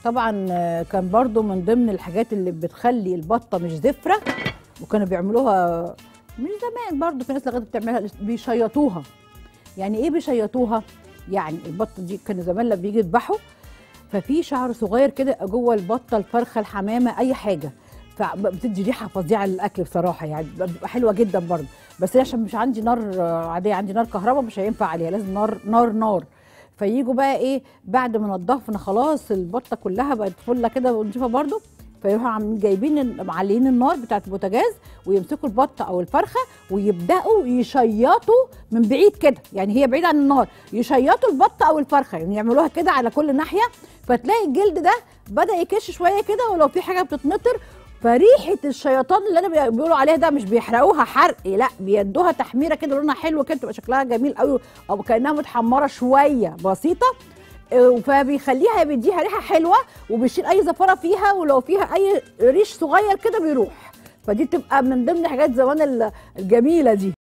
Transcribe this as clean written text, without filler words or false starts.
طبعا كان برضو من ضمن الحاجات اللي بتخلي البطه مش زفره، وكانوا بيعملوها من زمان برضو، في ناس لغايه بتعملها، بيشيطوها. يعني ايه بيشيطوها؟ يعني البطه دي كانوا زمان لما بيجي يذبحوا ففي شعر صغير كده جوه البطه، الفرخه، الحمامه، اي حاجه، فبتدي ريحه فظيعه للاكل بصراحه، يعني بتبقى حلوه جدا برضه. بس هي عشان مش عندي نار عاديه، عندي نار كهرباء، مش هينفع عليها، لازم نار نار نار. فييجوا بقى ايه بعد ما نضفنا خلاص البطه كلها بقت فله كده ونشوفها برضه، فيروحوا عاملين جايبين معلين النار بتاعت البوتاجاز، ويمسكوا البطه او الفرخه ويبداوا يشيطوا من بعيد كده، يعني هي بعيده عن النار، يشيطوا البطه او الفرخه، يعني يعملوها كده على كل ناحيه، فتلاقي الجلد ده بدا يكش شويه كده، ولو في حاجه بتتنطر. فريحه الشيطان اللي انا بيقولوا عليها ده مش بيحرقوها حرق، لا، بيدوها تحميره كده لونها حلو كده، تبقى شكلها جميل قوي، او كانها متحمره شويه بسيطه، فبيخليها بيديها ريحه حلوه، وبيشيل اي زفره فيها، ولو فيها اي ريش صغير كده بيروح. فدي تبقى من ضمن حاجات زمان الجميله دي.